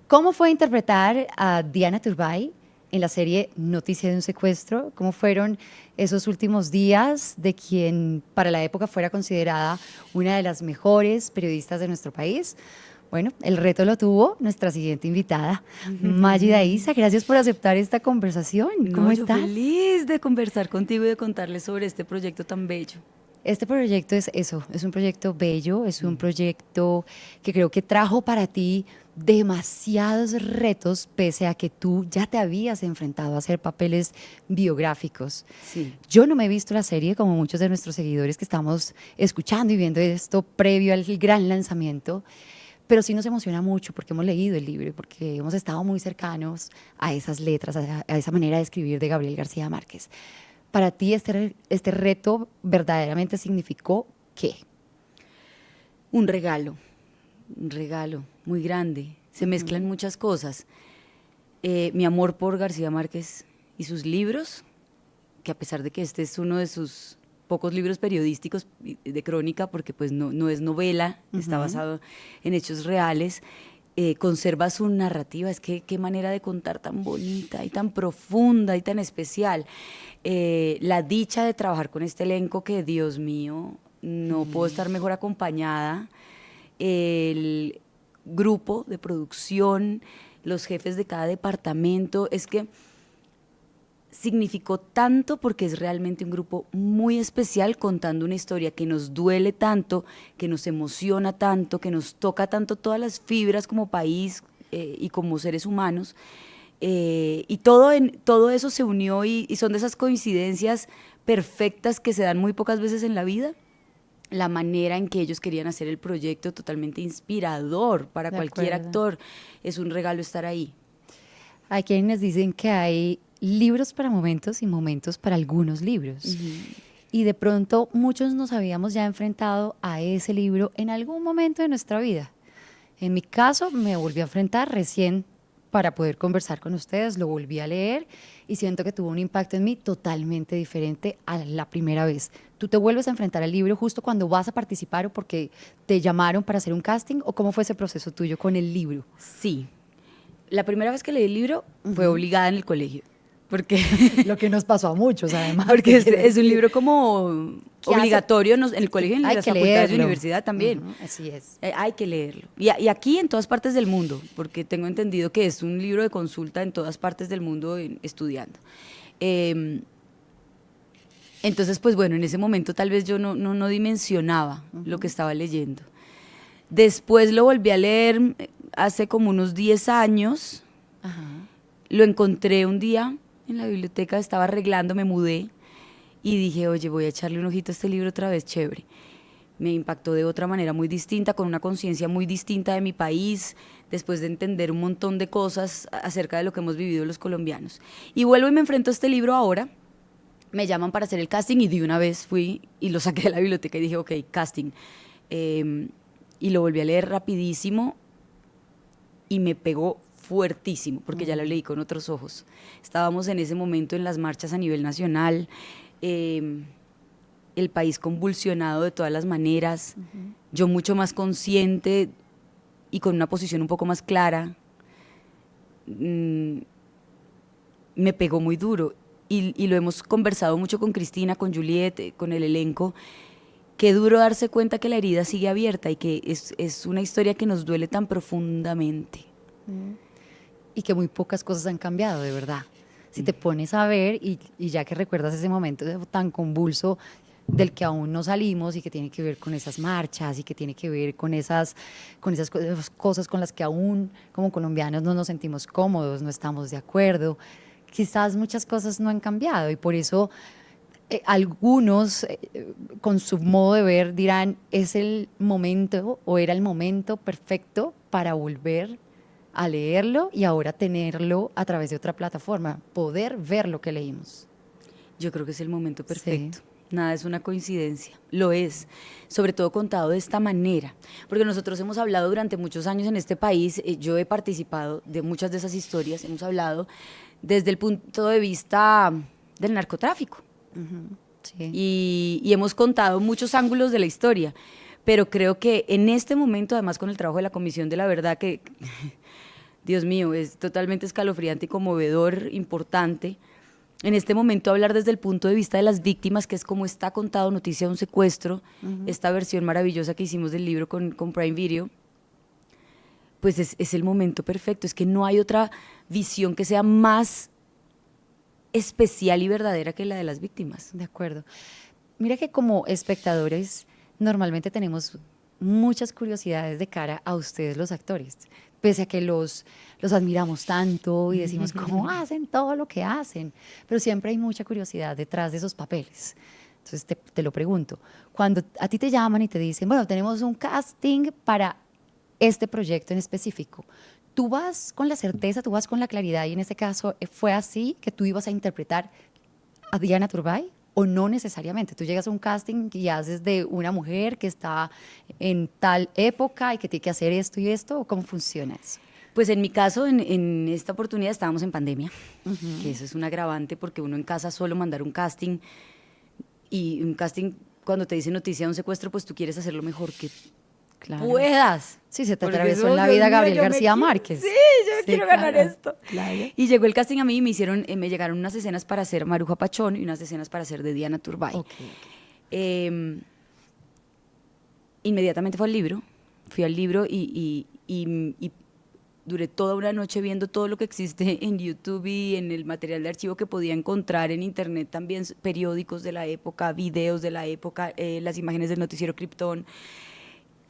¿Cómo fue interpretar a Diana Turbay en la serie Noticia de un secuestro? ¿Cómo fueron esos últimos días de quien para la época fuera considerada una de las mejores periodistas de nuestro país? Bueno, el reto lo tuvo nuestra siguiente invitada, Mágida Isa. Gracias por aceptar esta conversación. ¿Cómo No, yo estás? feliz de conversar contigo y de contarles sobre este proyecto tan bello. Este proyecto es eso, es un proyecto bello, es un proyecto que creo que trajo para ti demasiados retos, pese a que tú ya te habías enfrentado a hacer papeles biográficos. Sí. Yo no me he visto la serie como muchos de nuestros seguidores que estamos escuchando y viendo esto previo al gran lanzamiento, pero sí nos emociona mucho porque hemos leído el libro y porque hemos estado muy cercanos a esas letras, a esa manera de escribir de Gabriel García Márquez. Para ti este reto verdaderamente significó ¿qué? Un regalo muy grande. Se mezclan muchas cosas. Mi amor por García Márquez y sus libros, que a pesar de que este es uno de sus pocos libros periodísticos de crónica, porque pues no es novela, está basado en hechos reales, conserva su narrativa. Es que qué manera de contar tan bonita y tan profunda y tan especial. La dicha de trabajar con este elenco que, Dios mío, no puedo estar mejor acompañada. El grupo de producción, los jefes de cada departamento, es que significó tanto porque es realmente un grupo muy especial contando una historia que nos duele tanto, que nos emociona tanto, que nos toca tanto todas las fibras como país y como seres humanos. Y todo eso se unió y son de esas coincidencias perfectas que se dan muy pocas veces en la vida. La manera en que ellos querían hacer el proyecto, totalmente inspirador para De cualquier acuerdo. actor. Es un regalo estar ahí. Hay quienes dicen que hay libros para momentos y momentos para algunos libros. Y de pronto muchos nos habíamos ya enfrentado a ese libro en algún momento de nuestra vida. En mi caso, me volví a enfrentar recién para poder conversar con ustedes, lo volví a leer y siento que tuvo un impacto en mí totalmente diferente a la primera vez. ¿Tú te vuelves a enfrentar al libro justo cuando vas a participar o porque te llamaron para hacer un casting o cómo fue ese proceso tuyo con el libro? Sí. La primera vez que leí el libro fue obligada en el colegio. Porque, Lo que nos pasó a muchos, además, porque te quiero es un decir. libro como ¿Qué hace? obligatorio en el colegio, en Hay las que facultades de leerlo. universidad también. Así es. Hay que leerlo. Y aquí en todas partes del mundo, porque tengo entendido que es un libro de consulta en todas partes del mundo estudiando. Entonces, pues bueno, en ese momento tal vez yo no dimensionaba lo que estaba leyendo. Después lo volví a leer hace como unos 10 años. Ajá. Lo encontré un día en la biblioteca, estaba arreglando, me mudé y dije, oye, voy a echarle un ojito a este libro otra vez, chévere. Me impactó de otra manera muy distinta, con una conciencia muy distinta de mi país, después de entender un montón de cosas acerca de lo que hemos vivido los colombianos. Y vuelvo y me enfrento a este libro ahora. Me llaman para hacer el casting y de una vez fui y lo saqué de la biblioteca y dije, ok, casting. Y lo volví a leer rapidísimo y me pegó fuertísimo, porque ya lo leí con otros ojos. Estábamos en ese momento en las marchas a nivel nacional, el país convulsionado de todas las maneras, yo mucho más consciente y con una posición un poco más clara. Me pegó muy duro y lo hemos conversado mucho con Cristina, con Juliet, con el elenco. Qué duro darse cuenta que la herida sigue abierta y que es una historia que nos duele tan profundamente. Y que muy pocas cosas han cambiado, de verdad. Si te pones a ver y ya que recuerdas ese momento tan convulso del que aún no salimos y que tiene que ver con esas marchas y que tiene que ver con esas cosas con las que aún como colombianos no nos sentimos cómodos, no estamos de acuerdo. Quizás muchas cosas no han cambiado y por eso algunos con su modo de ver dirán, es el momento o era el momento perfecto para volver a leerlo y ahora tenerlo a través de otra plataforma, poder ver lo que leímos. Yo creo que es el momento Sí. perfecto. Nada es una coincidencia, lo es, sobre todo contado de esta manera, porque nosotros hemos hablado durante muchos años en este país, yo he participado de muchas de esas historias, hemos hablado desde el punto de vista del narcotráfico, Sí. y hemos contado muchos ángulos de la historia, pero creo que en este momento, además con el trabajo de la Comisión de la Verdad, que Dios mío, es totalmente escalofriante y conmovedor, importante. En este momento hablar desde el punto de vista de las víctimas, que es como está contado Noticia de un secuestro, esta versión maravillosa que hicimos del libro con Prime Video, pues es el momento perfecto. Es que no hay otra visión que sea más especial y verdadera que la de las víctimas. De acuerdo. Mira que como espectadores normalmente tenemos muchas curiosidades de cara a ustedes los actores, pese a que los admiramos tanto y decimos cómo hacen todo lo que hacen, pero siempre hay mucha curiosidad detrás de esos papeles. Entonces te lo pregunto, cuando a ti te llaman y te dicen, bueno, tenemos un casting para este proyecto en específico, tú vas con la certeza, tú vas con la claridad, y en este caso fue así que tú ibas a interpretar a Diana Turbay, o no necesariamente. Tú llegas a un casting y haces de una mujer que está en tal época y que tiene que hacer esto y esto, ¿o cómo funciona eso? Pues en mi caso, en esta oportunidad estábamos en pandemia, que eso es un agravante porque uno en casa solo mandar un casting, y un casting cuando te dice noticia de un secuestro, pues tú quieres hacer lo mejor que puedas. Sí, se te Porque atravesó eso, en la Dios vida mío, Gabriel yo me García quiero- Márquez. Sí, yo me quiero ganar claro, esto. claro. Y llegó el casting a mí y me llegaron unas escenas para hacer Maruja Pachón y unas escenas para hacer de Diana Turbay. Ok. Inmediatamente fui al libro y duré toda una noche viendo todo lo que existe en YouTube y en el material de archivo que podía encontrar en internet, también periódicos de la época, videos de la época, las imágenes del noticiero Krypton,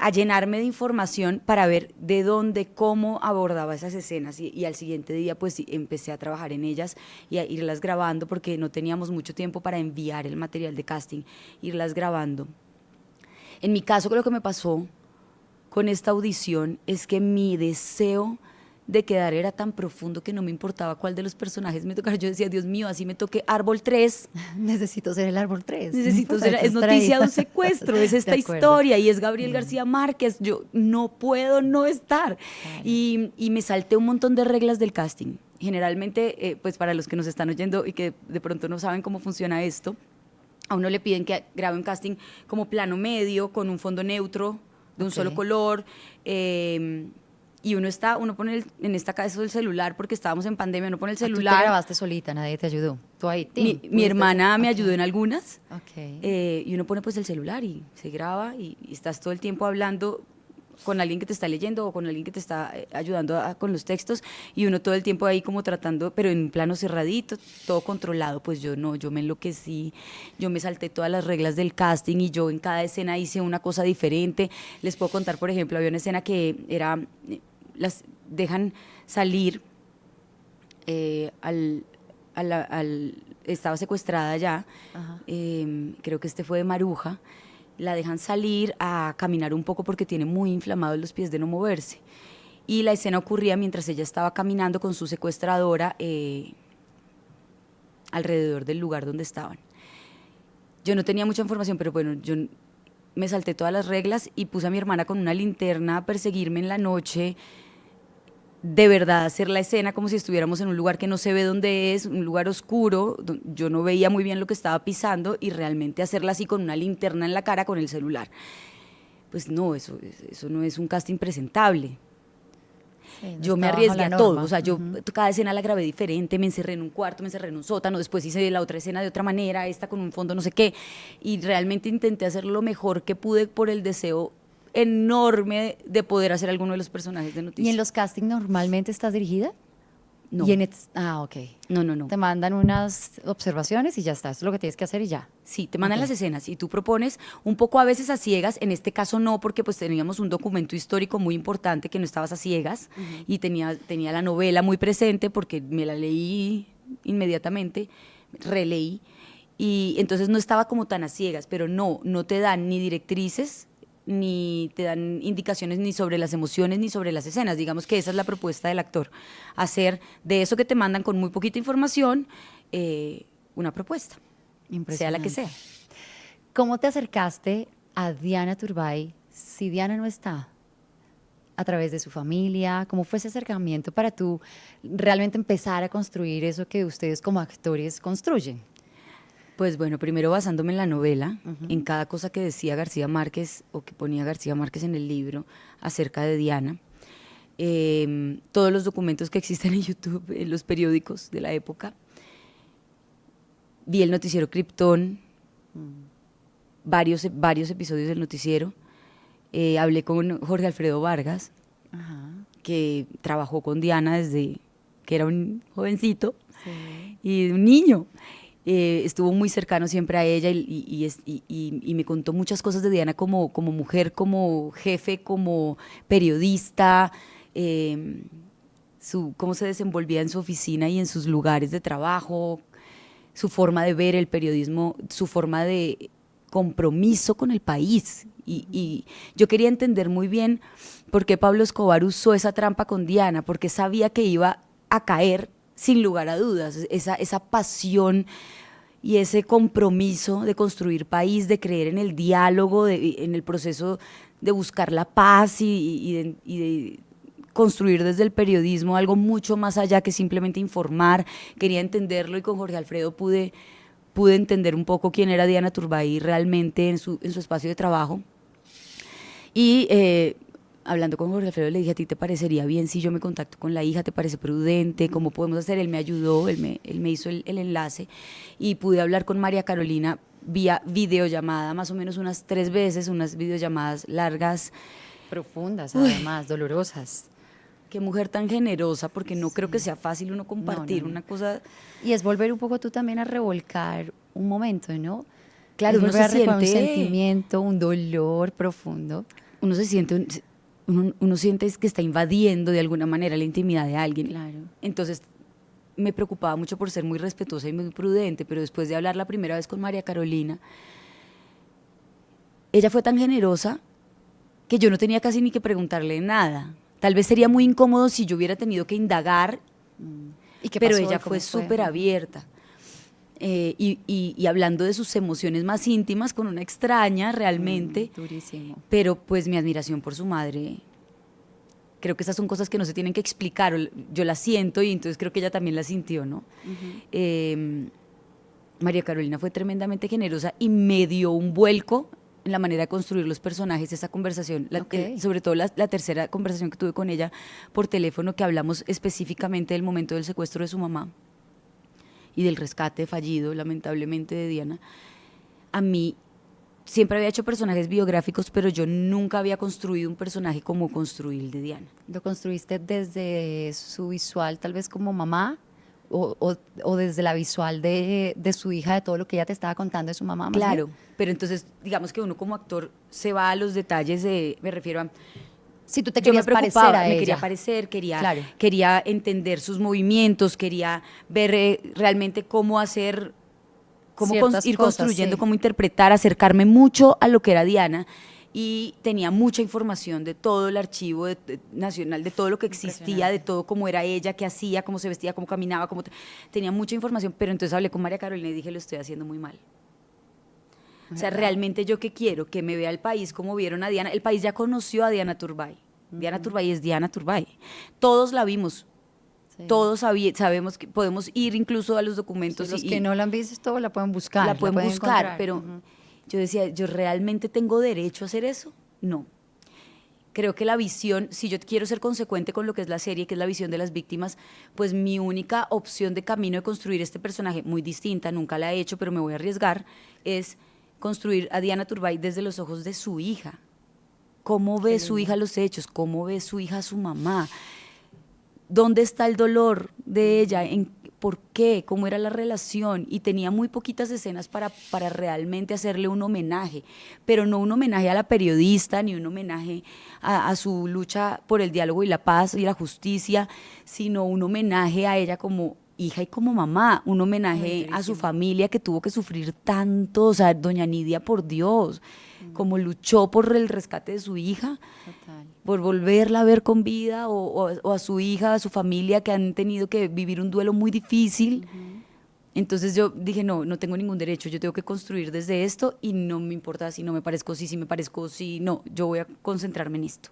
a llenarme de información para ver de dónde, cómo abordaba esas escenas, y al siguiente día pues sí, empecé a trabajar en ellas y a irlas grabando porque no teníamos mucho tiempo para enviar el material de casting, irlas grabando. En mi caso, lo que me pasó con esta audición es que mi deseo de quedar era tan profundo que no me importaba cuál de los personajes me tocara. Yo decía, Dios mío, así me toque Árbol 3, Necesito ser el árbol 3. necesito ser, es noticia de un secuestro, es esta historia y es Gabriel García Márquez, yo no puedo no estar. Claro. Y me salté un montón de reglas del casting. Generalmente, pues para los que nos están oyendo y que de pronto no saben cómo funciona esto, a uno le piden que grabe un casting como plano medio, con un fondo neutro, de un solo color, y uno pone en esta caso el celular, porque estábamos en pandemia, uno pone el celular. Tú te grabaste solita, nadie te ayudó. Tú ahí, mi hermana me ayudó en algunas, Okay. y uno pone pues el celular y se graba y estás todo el tiempo hablando con alguien que te está leyendo o con alguien que te está ayudando con los textos, y uno todo el tiempo ahí como tratando, pero en un plano cerradito, todo controlado. Pues yo no, yo me enloquecí, yo me salté todas las reglas del casting y yo en cada escena hice una cosa diferente. Les puedo contar, por ejemplo, había una escena que era, las dejan salir estaba secuestrada ya, creo que este fue de Maruja, la dejan salir a caminar un poco porque tiene muy inflamados los pies de no moverse. Y la escena ocurría mientras ella estaba caminando con su secuestradora alrededor del lugar donde estaban. Yo no tenía mucha información, pero bueno, yo me salté todas las reglas y puse a mi hermana con una linterna a perseguirme en la noche, de verdad hacer la escena como si estuviéramos en un lugar que no se ve dónde es, un lugar oscuro, yo no veía muy bien lo que estaba pisando, y realmente hacerla así con una linterna en la cara con el celular. Pues no, eso no es un casting presentable. Sí, no yo me estaba arriesgué bajo la a todo, norma. o sea, yo cada escena la grabé diferente, me encerré en un cuarto, me encerré en un sótano, después hice la otra escena de otra manera, esta con un fondo no sé qué, y realmente intenté hacer lo mejor que pude por el deseo enorme de poder hacer alguno de los personajes de Noticias. ¿Y en los castings normalmente estás dirigida? No. Ok. No. Te mandan unas observaciones y ya está. Eso es lo que tienes que hacer y ya. Sí, te mandan las escenas y tú propones un poco a veces a ciegas. En este caso no, porque pues teníamos un documento histórico muy importante que no estabas a ciegas, y tenía la novela muy presente porque me la leí inmediatamente, releí, y entonces no estaba como tan a ciegas, pero no te dan ni directrices, ni te dan indicaciones ni sobre las emociones ni sobre las escenas. Digamos que esa es la propuesta del actor, hacer de eso que te mandan con muy poquita información una propuesta, sea la que sea. ¿Cómo te acercaste a Diana Turbay si Diana no está? ¿A través de su familia? ¿Cómo fue ese acercamiento para tú realmente empezar a construir eso que ustedes como actores construyen? Pues bueno, primero basándome en la novela, en cada cosa que decía García Márquez o que ponía García Márquez en el libro acerca de Diana. todos los documentos que existen en YouTube, en los periódicos de la época. Vi el noticiero Krypton, varios episodios del noticiero. Hablé con Jorge Alfredo Vargas, Ajá. que trabajó con Diana desde que era un jovencito Sí. y un niño. Estuvo muy cercano siempre a ella y me contó muchas cosas de Diana como mujer, como jefe, como periodista, cómo se desenvolvía en su oficina y en sus lugares de trabajo, su forma de ver el periodismo, su forma de compromiso con el país. Y yo quería entender muy bien por qué Pablo Escobar usó esa trampa con Diana, porque sabía que iba a caer sin lugar a dudas, esa pasión y ese compromiso de construir país, de creer en el diálogo, en el proceso de buscar la paz y de construir desde el periodismo algo mucho más allá que simplemente informar. Quería entenderlo y con Jorge Alfredo pude entender un poco quién era Diana Turbay realmente en su espacio de trabajo. Y hablando con Jorge Alfredo le dije, ¿a ti te parecería bien si yo me contacto con la hija? ¿Te parece prudente? ¿Cómo podemos hacer? Él me ayudó, él me hizo el enlace y pude hablar con María Carolina vía videollamada, más o menos unas 3 veces, unas videollamadas largas. Profundas, además, dolorosas. Qué mujer tan generosa, porque no creo que sea fácil uno compartir No. una cosa. Y es volver un poco tú también a revolcar un momento, ¿no? Claro, Es uno volver se a recordar un siente, sentimiento, un dolor profundo. uno se siente, uno siente que está invadiendo de alguna manera la intimidad de alguien. Claro. Entonces me preocupaba mucho por ser muy respetuosa y muy prudente, pero después de hablar la primera vez con María Carolina, ella fue tan generosa que yo no tenía casi ni que preguntarle nada. Tal vez sería muy incómodo si yo hubiera tenido que indagar, ¿Y qué pero pasó? ella ¿Cómo fue súper abierta. Y hablando de sus emociones más íntimas con una extraña realmente, Durísimo. pero pues mi admiración por su madre, creo que esas son cosas que no se tienen que explicar, yo las siento y entonces creo que ella también las sintió, ¿no? María Carolina fue tremendamente generosa y me dio un vuelco en la manera de construir los personajes, esa conversación, sobre todo la tercera conversación que tuve con ella por teléfono, que hablamos específicamente del momento del secuestro de su mamá y del rescate fallido, lamentablemente, de Diana. A mí siempre había hecho personajes biográficos, pero yo nunca había construido un personaje como construí el de Diana. ¿Lo construiste desde su visual, tal vez como mamá? ¿O desde la visual de su hija, de todo lo que ella te estaba contando de su mamá? Claro, pero entonces digamos que uno como actor se va a los detalles me refiero a... Si tú te yo me querías parecer preocupaba, a me ella. quería parecer, Claro. quería entender sus movimientos, quería ver realmente cómo hacer, cómo Ciertas ir cosas, construyendo, sí. cómo interpretar, acercarme mucho a lo que era Diana. Y tenía mucha información de todo el archivo nacional, de todo lo que existía, de todo cómo era ella, qué hacía, cómo se vestía, cómo caminaba, tenía mucha información, pero entonces hablé con María Carolina y dije, lo estoy haciendo muy mal. O sea, realmente yo qué quiero, que me vea el país como vieron a Diana. El país ya conoció a Diana Turbay. Diana Turbay es Diana Turbay. Todos la vimos. Sí. Todos sabemos que podemos ir incluso a los documentos. Sí, los que no la han visto la pueden buscar. La pueden buscar, encontrar. pero yo decía, ¿yo realmente tengo derecho a hacer eso? No. Creo que la visión, si yo quiero ser consecuente con lo que es la serie, que es la visión de las víctimas, pues mi única opción de camino de construir este personaje, muy distinta, nunca la he hecho, pero me voy a arriesgar, es construir a Diana Turbay desde los ojos de su hija. ¿Cómo ve su hija los hechos? ¿Cómo ve su hija a su mamá? ¿Dónde está el dolor de ella? ¿Por qué? ¿Cómo era la relación? Y tenía muy poquitas escenas para realmente hacerle un homenaje, pero no un homenaje a la periodista, ni un homenaje a su lucha por el diálogo y la paz y la justicia, sino un homenaje a ella como hija y como mamá, un homenaje a su familia que tuvo que sufrir tanto, o sea, doña Nidia, por Dios, como luchó por el rescate de su hija, Total. por volverla a ver con vida, o a su hija, a su familia, que han tenido que vivir un duelo muy difícil. Entonces yo dije, no tengo ningún derecho, yo tengo que construir desde esto y no me importa si no me parezco, si me parezco, si no, yo voy a concentrarme en esto.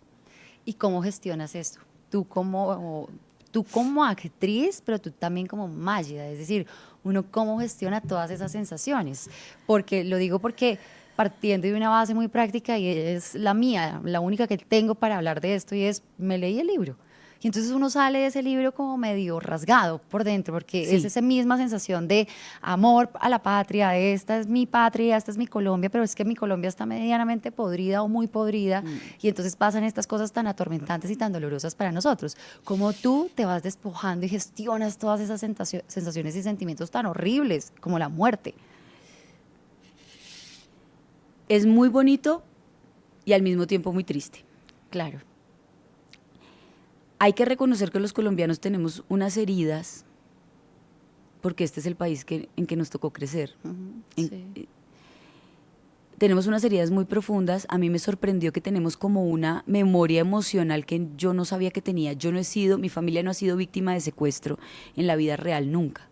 ¿Y cómo gestionas esto? Tú como actriz, pero tú también como Mágida, es decir, uno cómo gestiona todas esas sensaciones. Porque lo digo porque partiendo de una base muy práctica y es la mía, la única que tengo para hablar de esto y es, me leí el libro. Y entonces uno sale de ese libro como medio rasgado por dentro, porque Sí. es esa misma sensación de amor a la patria, de esta es mi patria, esta es mi Colombia, pero es que mi Colombia está medianamente podrida o muy podrida, y entonces pasan estas cosas tan atormentantes y tan dolorosas para nosotros. Como tú te vas despojando y gestionas todas esas sensaciones y sentimientos tan horribles, como la muerte. Es muy bonito y al mismo tiempo muy triste. Claro. Hay que reconocer que los colombianos tenemos unas heridas, porque este es el país en que nos tocó crecer. Sí. Tenemos unas heridas muy profundas. A mí me sorprendió que tenemos como una memoria emocional que yo no sabía que tenía. Mi familia no ha sido víctima de secuestro en la vida real nunca.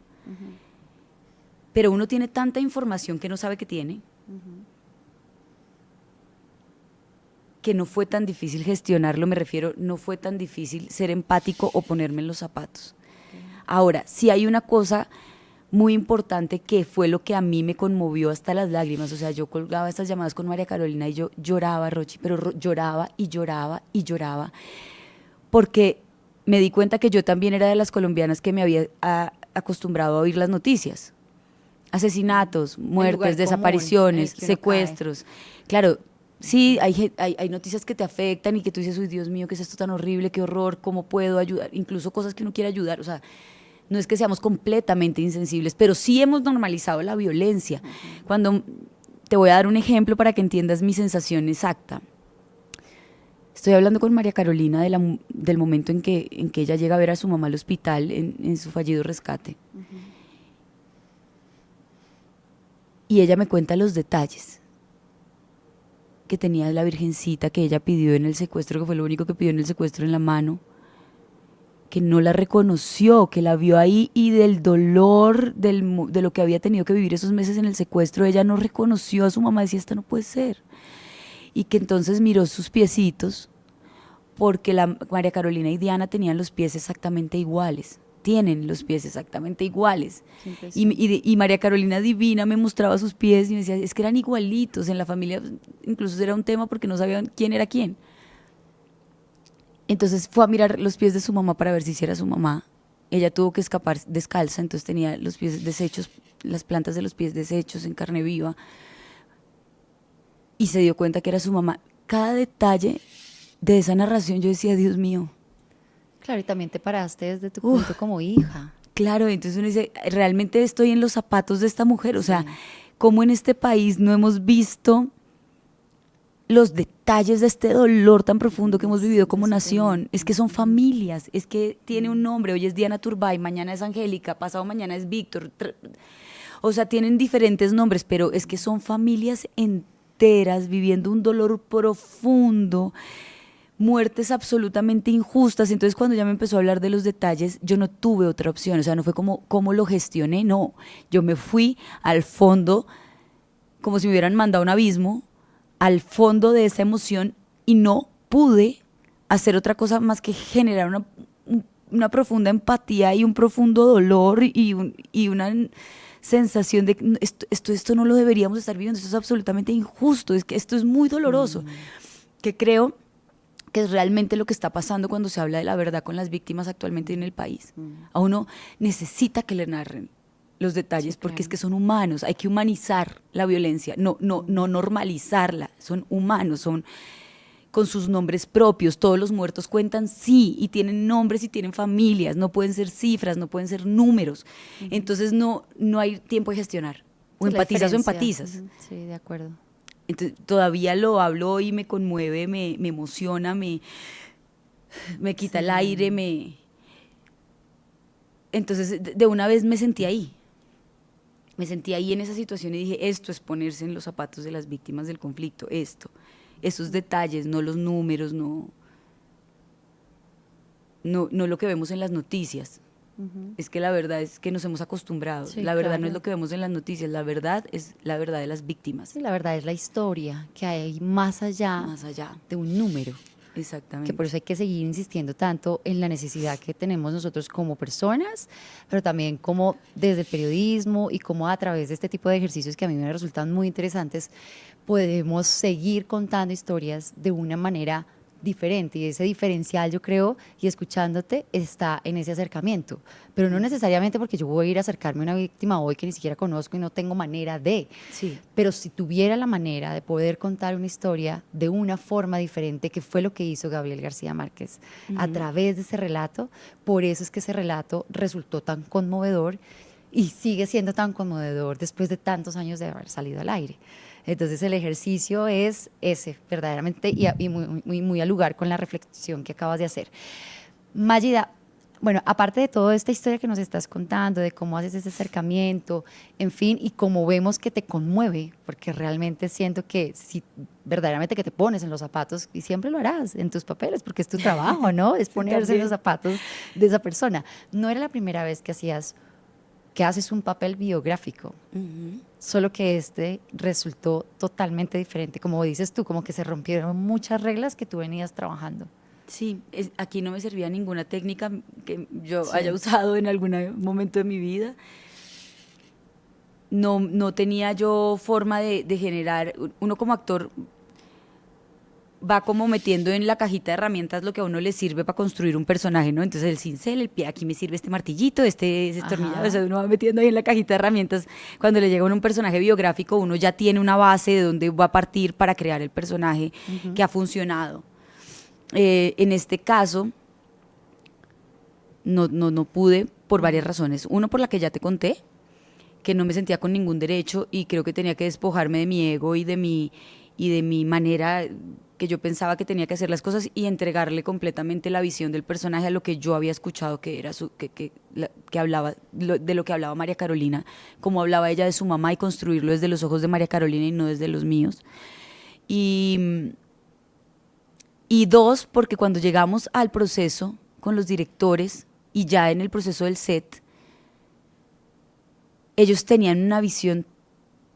Pero uno tiene tanta información que no sabe que tiene, que no fue tan difícil gestionarlo, me refiero, no fue tan difícil ser empático o ponerme en los zapatos. Ahora, sí hay una cosa muy importante que fue lo que a mí me conmovió hasta las lágrimas. O sea, yo colgaba estas llamadas con María Carolina y yo lloraba, Rochi, pero lloraba y lloraba y lloraba, porque me di cuenta que yo también era de las colombianas que me había acostumbrado a oír las noticias. Asesinatos, lugar muertes, común desapariciones, en el que uno cae. secuestros. Claro, sí, hay noticias que te afectan y que tú dices, uy, Dios mío, ¿qué es esto tan horrible? Qué horror, ¿cómo puedo ayudar? Incluso cosas que uno quiere ayudar. O sea, no es que seamos completamente insensibles, pero sí hemos normalizado la violencia. Cuando te voy a dar un ejemplo para que entiendas mi sensación exacta. Estoy hablando con María Carolina del momento en que ella llega a ver a su mamá al hospital en su fallido rescate. Y ella me cuenta los detalles que tenía la virgencita que ella pidió en el secuestro, que fue lo único que pidió en el secuestro, en la mano, que no la reconoció, que la vio ahí, y del dolor de lo que había tenido que vivir esos meses en el secuestro, ella no reconoció a su mamá, decía, esta no puede ser. Y que entonces miró sus piecitos, porque María Carolina y Diana tenían los pies exactamente iguales. Tienen los pies exactamente iguales. Y María Carolina divina me mostraba sus pies y me decía, es que eran igualitos. En la familia incluso era un tema porque no sabían quién era quién. Entonces fue a mirar los pies de su mamá para ver si era su mamá. Ella tuvo que escapar descalza, entonces tenía los pies deshechos, las plantas de los pies deshechos en carne viva. Y se dio cuenta que era su mamá. Cada detalle de esa narración yo decía, Dios mío. Claro, y también te paraste desde tu punto como hija. Claro, entonces uno dice, realmente estoy en los zapatos de esta mujer. O sea, cómo en este país no hemos visto los detalles de este dolor tan profundo que hemos vivido como nación. Es que son familias, es que tiene un nombre. Hoy es Diana Turbay, mañana es Angélica, pasado mañana es Víctor. O sea, tienen diferentes nombres, pero es que son familias enteras viviendo un dolor profundo, muertes absolutamente injustas. Entonces cuando ya me empezó a hablar de los detalles, yo no tuve otra opción. O sea, no fue como cómo lo gestioné, no. Yo me fui al fondo, como si me hubieran mandado a un abismo, al fondo de esa emoción, y no pude hacer otra cosa más que generar una profunda empatía y un profundo dolor y una sensación de esto no lo deberíamos estar viviendo, esto es absolutamente injusto, es que esto es muy doloroso, que creo que es realmente lo que está pasando cuando se habla de la verdad con las víctimas actualmente en el país. A uno necesita que le narren los detalles, porque es que son humanos, hay que humanizar la violencia, no normalizarla, son humanos, son con sus nombres propios, todos los muertos cuentan, sí, y tienen nombres y tienen familias, no pueden ser cifras, no pueden ser números. Entonces no hay tiempo de gestionar, o empatizas o empatizas. Sí, de acuerdo. Entonces, todavía lo hablo y me conmueve, me emociona, me quita el aire, Entonces, de una vez me sentí ahí. Me sentí ahí en esa situación y dije, esto es ponerse en los zapatos de las víctimas del conflicto, esos detalles, no los números, no lo que vemos en las noticias. Es que la verdad es que nos hemos acostumbrado. Sí, la verdad claro. no es lo que vemos en las noticias, la verdad es la verdad de las víctimas. Sí, la verdad es la historia que hay más allá de un número. Exactamente. Que por eso hay que seguir insistiendo tanto en la necesidad que tenemos nosotros como personas, pero también como desde el periodismo y como a través de este tipo de ejercicios que a mí me resultan muy interesantes, podemos seguir contando historias de una manera diferente, y ese diferencial, yo creo, y escuchándote, está en ese acercamiento, pero no necesariamente porque yo voy a ir a acercarme a una víctima hoy que ni siquiera conozco y no tengo manera de, Sí. pero si tuviera la manera de poder contar una historia de una forma diferente, que fue lo que hizo Gabriel García Márquez a través de ese relato, por eso es que ese relato resultó tan conmovedor y sigue siendo tan conmovedor después de tantos años de haber salido al aire. Entonces el ejercicio es ese, verdaderamente, y muy al lugar con la reflexión que acabas de hacer. Mágida, bueno, aparte de toda esta historia que nos estás contando, de cómo haces ese acercamiento, en fin, y cómo vemos que te conmueve, porque realmente siento que si verdaderamente que te pones en los zapatos, y siempre lo harás en tus papeles, porque es tu trabajo, ¿no? Es ponerse en los zapatos de esa persona. No era la primera vez que haces un papel biográfico, solo que este resultó totalmente diferente. Como dices tú, como que se rompieron muchas reglas que tú venías trabajando. Sí, aquí no me servía ninguna técnica que yo haya usado en algún momento de mi vida. No tenía yo forma de generar, uno como actor va como metiendo en la cajita de herramientas lo que a uno le sirve para construir un personaje, ¿no? Entonces el cincel, el pie, aquí me sirve este martillito, este destornillador, o sea, uno va metiendo ahí en la cajita de herramientas. Cuando le llega a uno un personaje biográfico, uno ya tiene una base de dónde va a partir para crear el personaje que ha funcionado. En este caso, no pude por varias razones. Uno, por la que ya te conté, que no me sentía con ningún derecho y creo que tenía que despojarme de mi ego y de mi manera que yo pensaba que tenía que hacer las cosas y entregarle completamente la visión del personaje a lo que yo había escuchado que era que hablaba de lo que hablaba María Carolina, cómo hablaba ella de su mamá, y construirlo desde los ojos de María Carolina y no desde los míos. Y dos, porque cuando llegamos al proceso con los directores y ya en el proceso del set, ellos tenían una visión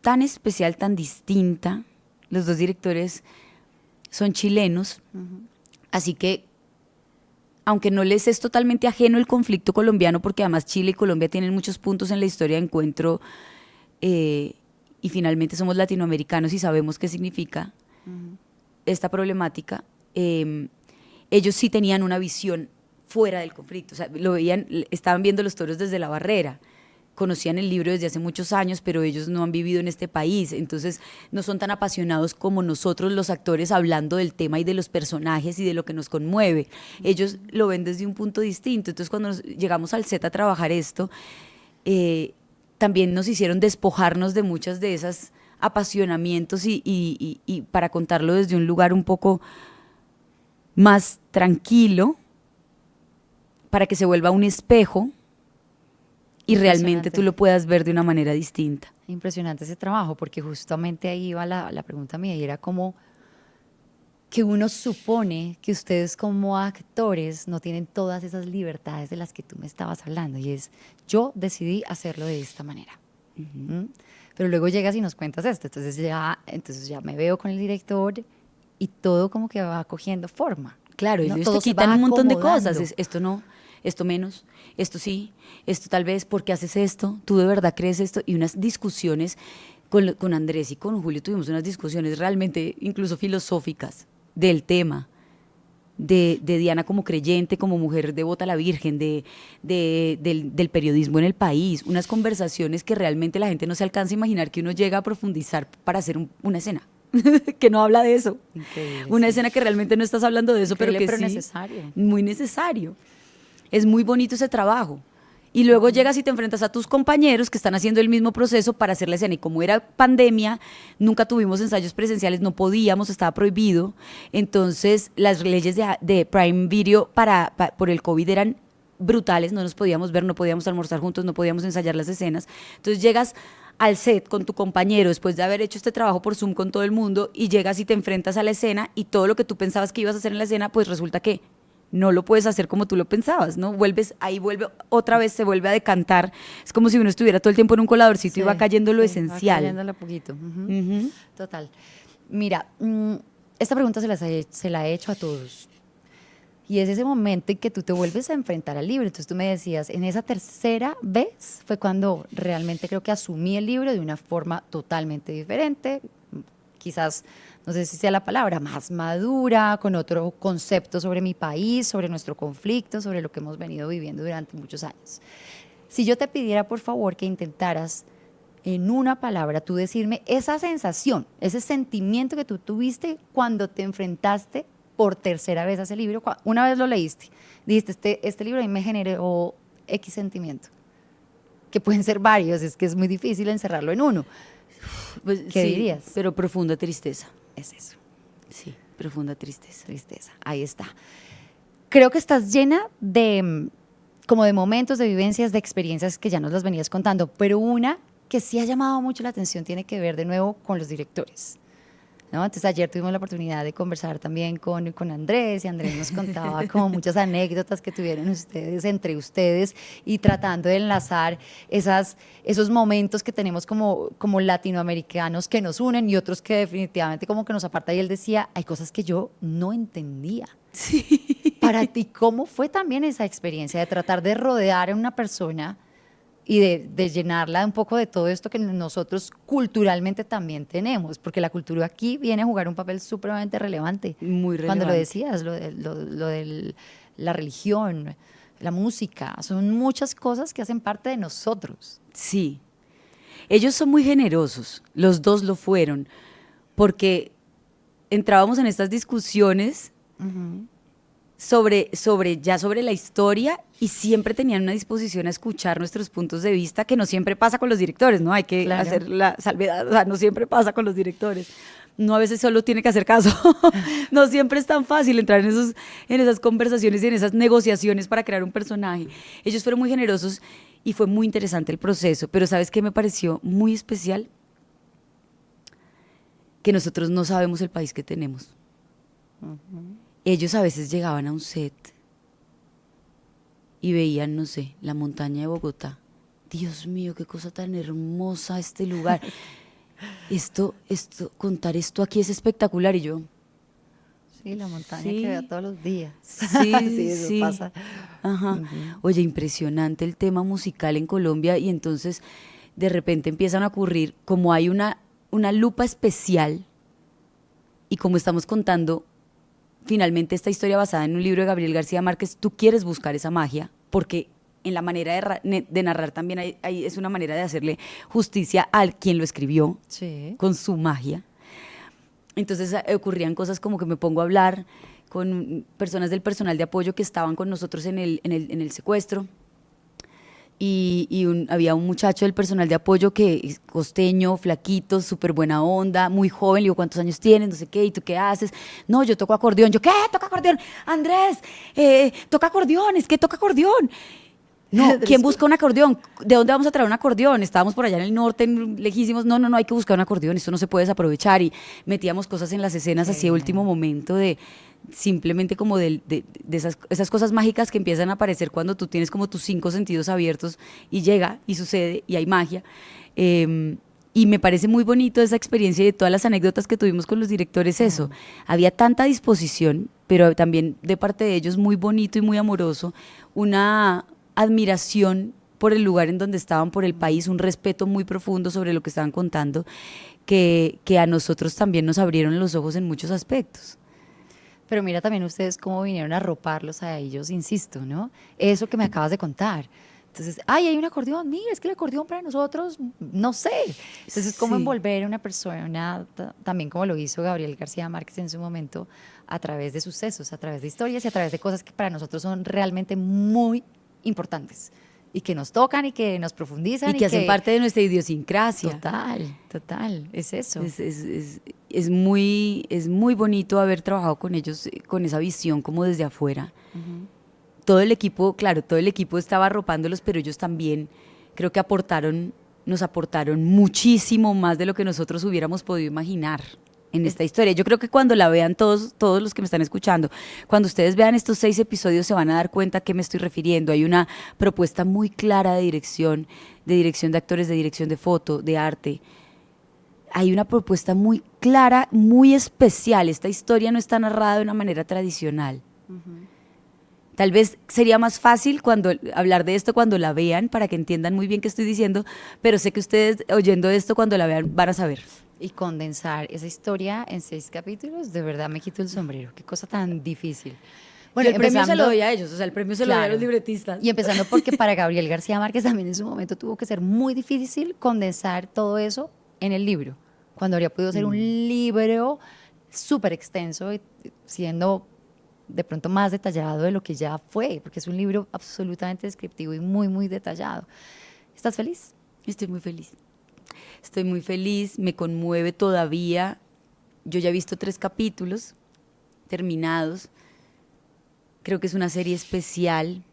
tan especial, tan distinta. Los dos directores son chilenos, así que, aunque no les es totalmente ajeno el conflicto colombiano, porque además Chile y Colombia tienen muchos puntos en la historia de encuentro, y finalmente somos latinoamericanos y sabemos qué significa esta problemática, ellos sí tenían una visión fuera del conflicto, o sea, lo veían, estaban viendo los toros desde la barrera, conocían el libro desde hace muchos años, pero ellos no han vivido en este país, entonces no son tan apasionados como nosotros los actores hablando del tema y de los personajes y de lo que nos conmueve. Ellos lo ven desde un punto distinto, entonces cuando llegamos al set a trabajar esto, también nos hicieron despojarnos de muchas de esas apasionamientos y para contarlo desde un lugar un poco más tranquilo, para que se vuelva un espejo y realmente tú lo puedas ver de una manera distinta. Impresionante ese trabajo, porque justamente ahí iba la pregunta mía, y era como que uno supone que ustedes como actores no tienen todas esas libertades de las que tú me estabas hablando, y es, yo decidí hacerlo de esta manera. Pero luego llegas y nos cuentas esto, entonces ya me veo con el director y todo como que va cogiendo forma. Claro, ¿no? ellos Todo te se va quitan un montón de acomodando. cosas, esto no, esto menos, esto sí, esto tal vez, ¿por qué haces esto? ¿Tú de verdad crees esto? Y unas discusiones con Andrés y con Julio, tuvimos unas discusiones realmente incluso filosóficas del tema, de Diana como creyente, como mujer devota a la Virgen, del periodismo en el país, unas conversaciones que realmente la gente no se alcanza a imaginar que uno llega a profundizar para hacer una escena. Que no habla de eso. Increíble, Una sí. escena que realmente no estás hablando de eso, Increíble, pero que pero sí, necesario. muy necesario. Es muy bonito ese trabajo. Y luego llegas y te enfrentas a tus compañeros que están haciendo el mismo proceso para hacer la escena. Y como era pandemia, nunca tuvimos ensayos presenciales, no podíamos, estaba prohibido. Entonces, las leyes de Prime Video por el COVID eran brutales, no nos podíamos ver, no podíamos almorzar juntos, no podíamos ensayar las escenas. Entonces llegas al set con tu compañero después de haber hecho este trabajo por Zoom con todo el mundo y llegas y te enfrentas a la escena y todo lo que tú pensabas que ibas a hacer en la escena, pues resulta que no lo puedes hacer como tú lo pensabas, ¿no? Otra vez se vuelve a decantar. Es como si uno estuviera todo el tiempo en un coladorcito y va cayendo lo esencial. Va cayéndolo poquito. Total. Mira, esta pregunta se la he hecho a todos. Y es ese momento en que tú te vuelves a enfrentar al libro. Entonces tú me decías, en esa tercera vez fue cuando realmente creo que asumí el libro de una forma totalmente diferente. Quizás no sé si sea la palabra, más madura, con otro concepto sobre mi país, sobre nuestro conflicto, sobre lo que hemos venido viviendo durante muchos años. Si yo te pidiera, por favor, que intentaras en una palabra tú decirme esa sensación, ese sentimiento que tú tuviste cuando te enfrentaste por tercera vez a ese libro, una vez lo leíste, dijiste, este libro a mí me generó X sentimiento, que pueden ser varios, es que es muy difícil encerrarlo en uno. Pues, ¿Qué sí, dirías? pero profunda tristeza. Es eso. Sí, profunda tristeza. Tristeza, ahí está. Creo que estás llena como de momentos, de vivencias, de experiencias que ya nos las venías contando, pero una que sí ha llamado mucho la atención tiene que ver de nuevo con los directores, ¿no? Entonces ayer tuvimos la oportunidad de conversar también con Andrés, y Andrés nos contaba como muchas anécdotas que tuvieron ustedes, entre ustedes, y tratando de enlazar esos momentos que tenemos como latinoamericanos que nos unen y otros que definitivamente como que nos apartan. Y él decía, hay cosas que yo no entendía. Sí. Para ti, ¿cómo fue también esa experiencia de tratar de rodear a una persona y de llenarla un poco de todo esto que nosotros culturalmente también tenemos? Porque la cultura aquí viene a jugar un papel supremamente relevante. Muy relevante. Cuando lo decías, lo de la religión, la música, son muchas cosas que hacen parte de nosotros. Sí. Ellos son muy generosos, los dos lo fueron, porque entrábamos en estas discusiones sobre la historia y siempre tenían una disposición a escuchar nuestros puntos de vista, que no siempre pasa con los directores, ¿no? Hay que hacer la salvedad, o sea, no siempre pasa con los directores. No, a veces solo tiene que hacer caso. No siempre es tan fácil entrar en esas conversaciones y en esas negociaciones para crear un personaje. Ellos fueron muy generosos y fue muy interesante el proceso, pero ¿sabes qué me pareció muy especial? Que nosotros no sabemos el país que tenemos. Ellos a veces llegaban a un set y veían, no sé, la montaña de Bogotá. Dios mío, qué cosa tan hermosa este lugar. Contar esto aquí es espectacular. Y yo, Sí, la montaña sí, que veo todos los días. sí, Eso sí. pasa. Ajá. Oye, impresionante el tema musical en Colombia, y entonces de repente empiezan a ocurrir, como hay una lupa especial, y como estamos contando finalmente esta historia basada en un libro de Gabriel García Márquez, tú quieres buscar esa magia, porque en la manera de narrar también es una manera de hacerle justicia al quien lo escribió, Sí. con su magia. Entonces ocurrían cosas como que me pongo a hablar con personas del personal de apoyo que estaban con nosotros en el secuestro, y había un muchacho del personal de apoyo que es costeño, flaquito, súper buena onda, muy joven. Le digo, ¿cuántos años tienes? No sé qué, ¿y tú qué haces? No, yo toco acordeón. Yo, ¿qué? ¿Toca acordeón? Andrés, toca acordeón, es que toca acordeón. No, ¿quién busca un acordeón? ¿De dónde vamos a traer un acordeón? Estábamos por allá en el norte, lejísimos. No, hay que buscar un acordeón, esto no se puede desaprovechar. Y metíamos cosas en las escenas así de último momento, simplemente como de esas cosas mágicas que empiezan a aparecer cuando tú tienes como tus 5 sentidos abiertos, y llega y sucede y hay magia. Y me parece muy bonito esa experiencia, y de todas las anécdotas que tuvimos con los directores, eso. Había tanta disposición, pero también de parte de ellos muy bonito y muy amoroso, una admiración por el lugar en donde estaban, por el país, un respeto muy profundo sobre lo que estaban contando, que a nosotros también nos abrieron los ojos en muchos aspectos. Pero mira también ustedes cómo vinieron a arroparlos a ellos, insisto, ¿no? Eso que me acabas de contar. Entonces, hay un acordeón, mira, es que el acordeón para nosotros, no sé. Entonces, cómo Sí. envolver a una persona, también como lo hizo Gabriel García Márquez en su momento, a través de sucesos, a través de historias y a través de cosas que para nosotros son realmente muy importantes y que nos tocan y que nos profundizan. Y que hacen parte de nuestra idiosincrasia. Total, es eso. Es muy bonito haber trabajado con ellos, con esa visión como desde afuera. Todo el equipo estaba arropándolos, pero ellos también creo que nos aportaron muchísimo más de lo que nosotros hubiéramos podido imaginar en esta historia. Yo creo que cuando la vean todos los que me están escuchando, cuando ustedes vean estos 6 episodios, se van a dar cuenta a qué me estoy refiriendo. Hay una propuesta muy clara de dirección de actores, de dirección de foto, de arte. Hay una propuesta muy clara, muy especial. Esta historia no está narrada de una manera tradicional. Tal vez sería más fácil hablar de esto cuando la vean para que entiendan muy bien qué estoy diciendo, pero sé que ustedes oyendo esto cuando la vean van a saber. Y condensar esa historia en 6 capítulos, de verdad me quito el sombrero. Qué cosa tan difícil. Bueno, el premio se lo empezando- doy a ellos, o sea, el premio se lo doy a Claro. los libretistas. Y empezando porque para Gabriel García Márquez también en su momento tuvo que ser muy difícil condensar todo eso en el libro, cuando habría podido ser un libro súper extenso y siendo de pronto más detallado de lo que ya fue, porque es un libro absolutamente descriptivo y muy, muy detallado. ¿Estás feliz? Estoy muy feliz. Estoy muy feliz, me conmueve todavía. Yo ya he visto 3 capítulos terminados. Creo que es una serie especial.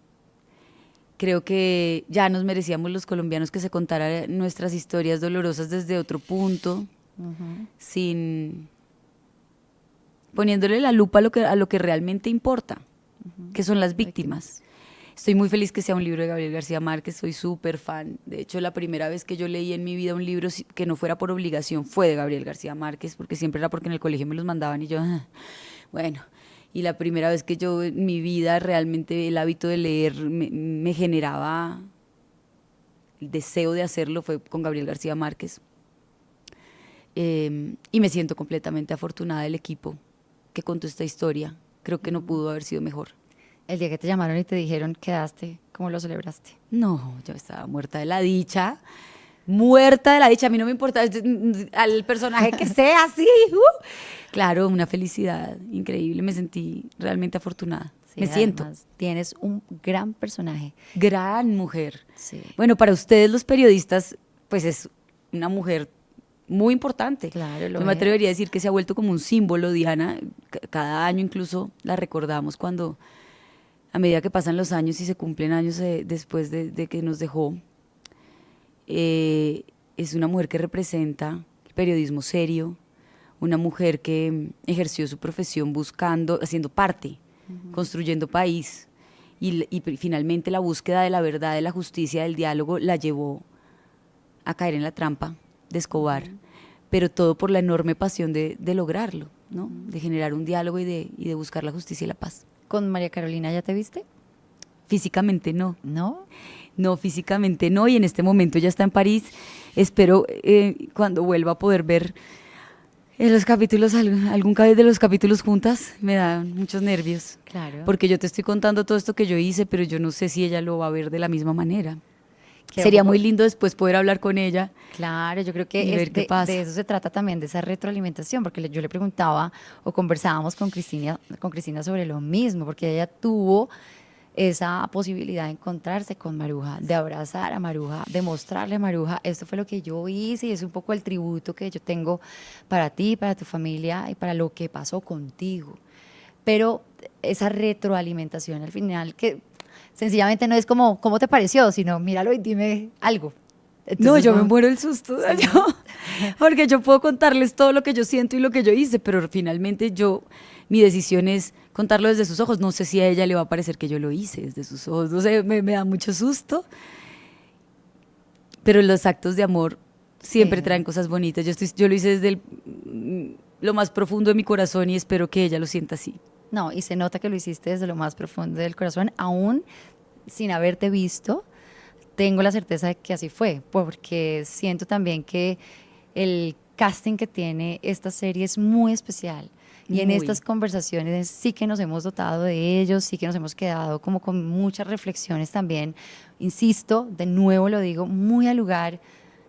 Creo que ya nos merecíamos los colombianos que se contaran nuestras historias dolorosas desde otro punto, sin poniéndole la lupa a lo que realmente importa, que son las víctimas. Estoy muy feliz que sea un libro de Gabriel García Márquez, soy súper fan. De hecho, la primera vez que yo leí en mi vida un libro que no fuera por obligación fue de Gabriel García Márquez, porque siempre era porque en el colegio me los mandaban y yo, bueno. Y la primera vez que yo en mi vida realmente el hábito de leer me generaba el deseo de hacerlo fue con Gabriel García Márquez. Y me siento completamente afortunada del equipo que contó esta historia. Creo que no pudo haber sido mejor. El día que te llamaron y te dijeron quedaste, ¿cómo lo celebraste? No, yo estaba muerta de la dicha. Muerta de la dicha, a mí no me importa al personaje que sea así. Claro, una felicidad increíble, me sentí realmente afortunada. Sí, me siento. además, tienes un gran personaje. Gran mujer. Sí. Bueno, para ustedes los periodistas, pues es una mujer muy importante. Claro, lo Yo me es. atrevería a decir que se ha vuelto como un símbolo, Diana. Cada año incluso la recordamos cuando, a medida que pasan los años y se cumplen años después de que nos dejó. Es una mujer que representa el periodismo serio, una mujer que ejerció su profesión haciendo parte, construyendo país, y finalmente la búsqueda de la verdad, de la justicia, del diálogo, la llevó a caer en la trampa de Escobar, pero todo por la enorme pasión de lograrlo, ¿no? De generar un diálogo y de buscar la justicia y la paz. ¿Con María Carolina ya te viste? Físicamente no. ¿No? No, físicamente no, y en este momento ya está en París. Espero cuando vuelva a poder ver los capítulos, algún de los capítulos juntas. Me da muchos nervios. Claro. Porque yo te estoy contando todo esto que yo hice, pero yo no sé si ella lo va a ver de la misma manera. Que Sería ojo, muy lindo después poder hablar con ella. Claro, yo creo que Y ver qué pasa. de eso se trata también, de esa retroalimentación, porque yo le preguntaba o conversábamos con Cristina sobre lo mismo, porque ella tuvo esa posibilidad de encontrarse con Maruja, de abrazar a Maruja, de mostrarle a Maruja, esto fue lo que yo hice y es un poco el tributo que yo tengo para ti, para tu familia y para lo que pasó contigo. Pero esa retroalimentación al final, que sencillamente no es como, ¿cómo te pareció? Sino, míralo y dime algo. No, Entonces, yo me muero el susto, porque yo puedo contarles todo lo que yo siento y lo que yo hice, pero finalmente mi decisión es contarlo desde sus ojos. No sé si a ella le va a parecer que yo lo hice desde sus ojos, no sé, me da mucho susto, pero los actos de amor siempre traen cosas bonitas. Yo lo hice desde lo más profundo de mi corazón y espero que ella lo sienta así. No, y se nota que lo hiciste desde lo más profundo del corazón, aún sin haberte visto. Tengo la certeza de que así fue, porque siento también que el casting que tiene esta serie es muy especial. Y en Muy. estas conversaciones sí que nos hemos dotado de ellos, sí que nos hemos quedado como con muchas reflexiones también. Insisto, de nuevo lo digo, muy al lugar,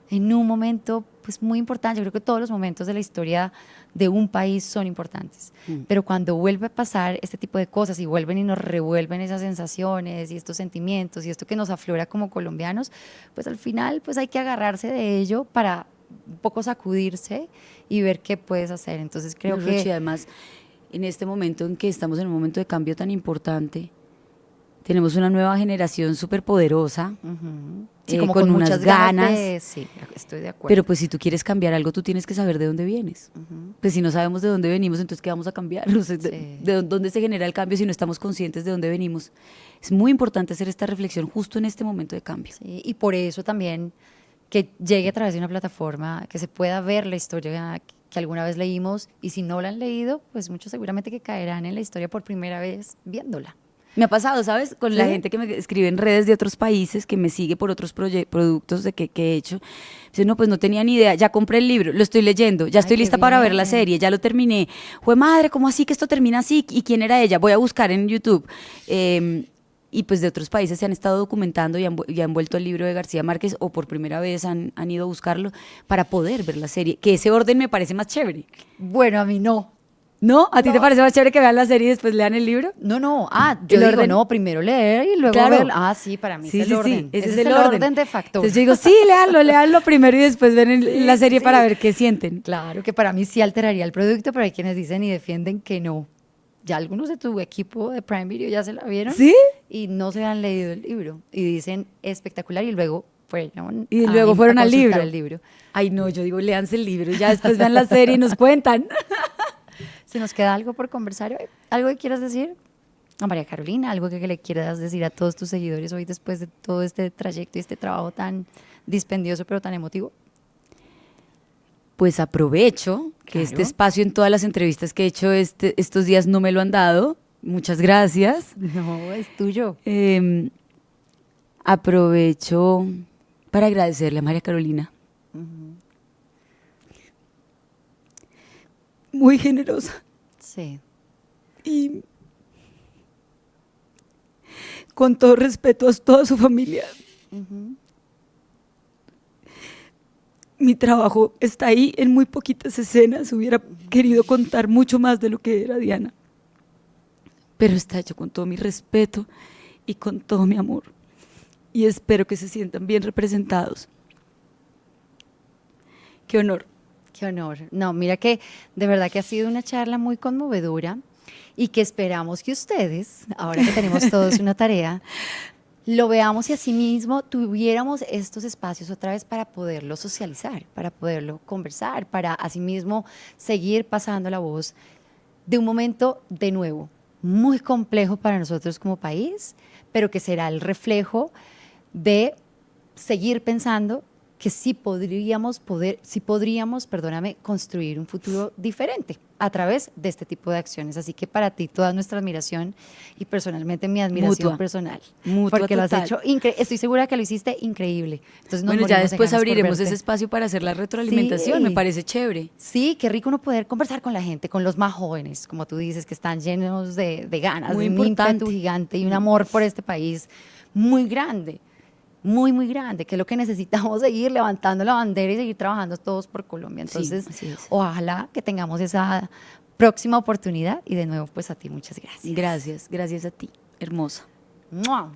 en un momento pues muy importante. Yo creo que todos los momentos de la historia de un país son importantes. Pero cuando vuelve a pasar este tipo de cosas y vuelven y nos revuelven esas sensaciones y estos sentimientos y esto que nos aflora como colombianos, pues al final pues hay que agarrarse de ello para un poco sacudirse y ver qué puedes hacer. Entonces creo que... Rochi, además, en este momento en que estamos en un momento de cambio tan importante, tenemos una nueva generación súper poderosa, Sí, como con unas muchas ganas. sí, estoy de acuerdo. Pero pues si tú quieres cambiar algo, tú tienes que saber de dónde vienes. Pues si no sabemos de dónde venimos, entonces ¿qué vamos a cambiar? No sé, de dónde se genera el cambio si no estamos conscientes de dónde venimos. Es muy importante hacer esta reflexión justo en este momento de cambio. Sí, y por eso también que llegue a través de una plataforma, que se pueda ver la historia que alguna vez leímos, y si no la han leído, pues muchos seguramente que caerán en la historia por primera vez viéndola. Me ha pasado, ¿sabes? Con la ¿Sí? gente que me escribe en redes de otros países, que me sigue por otros productos que he hecho. Dice, no, pues no tenía ni idea, ya compré el libro, lo estoy leyendo, ya Ay, estoy qué lista para ver la bien. serie, ya lo terminé. Jue madre, ¿cómo así que esto termina así? ¿Y quién era ella? Voy a buscar en YouTube. Y pues de otros países se han estado documentando y han vuelto el libro de García Márquez o por primera vez han ido a buscarlo para poder ver la serie. Que ese orden me parece más chévere. Bueno, a mí no. ¿No? ¿A ti te No. parece más chévere que vean la serie y después lean el libro? No, no. Yo El digo, orden. no, primero leer y luego Claro. ver. Ah, sí, para mí Sí, es el sí, orden. sí, ese Ese es el orden. de factor. Entonces yo digo, sí, léanlo primero y después ven la serie sí. para ver qué sienten. Claro que para mí sí alteraría el producto, pero hay quienes dicen y defienden que no. Ya algunos de tu equipo de Prime Video ya se la vieron ¿Sí? y no se han leído el libro y dicen espectacular y luego fueron Y luego fueron a al consultar libro. el libro. Ay, no, yo digo, léanse el libro y ya después vean la serie y nos cuentan. ¿Se nos queda algo por conversar hoy? ¿Algo que quieras decir? A María Carolina, algo que le quieras decir a todos tus seguidores hoy después de todo este trayecto y este trabajo tan dispendioso pero tan emotivo. Pues aprovecho que este Claro. espacio en todas las entrevistas que he hecho estos días no me lo han dado. Muchas gracias. No, es tuyo. Aprovecho para agradecerle a María Carolina. Muy generosa Sí. y con todo respeto a toda su familia. Mi trabajo está ahí en muy poquitas escenas. Hubiera querido contar mucho más de lo que era Diana, pero está hecho con todo mi respeto y con todo mi amor. Y espero que se sientan bien representados. Qué honor. Qué honor. No, mira que de verdad que ha sido una charla muy conmovedora y que esperamos que ustedes, ahora que tenemos todos una tarea, lo veamos y asimismo tuviéramos estos espacios otra vez para poderlo socializar, para poderlo conversar, para asimismo seguir pasando la voz de un momento de nuevo muy complejo para nosotros como país, pero que será el reflejo de seguir pensando que sí podríamos, perdóname, construir un futuro diferente a través de este tipo de acciones. Así que para ti toda nuestra admiración y personalmente mi admiración Mutua. personal. Mutua porque lo has total. hecho estoy segura que lo hiciste increíble. Entonces nos Bueno, ya morimos de después ganas por abriremos verte. ese espacio para hacer la retroalimentación. Sí. Me parece chévere. Sí, qué rico uno poder conversar con la gente, con los más jóvenes, como tú dices, que están llenos de ganas, Muy de un importante. ímpetu gigante y un amor por este país muy grande, muy, muy grande, que es lo que necesitamos seguir levantando la bandera y seguir trabajando todos por Colombia. Sí, Entonces, así es. ojalá que tengamos esa próxima oportunidad y de nuevo, pues a ti muchas gracias. Gracias, gracias a ti. Hermosa. ¡Mua!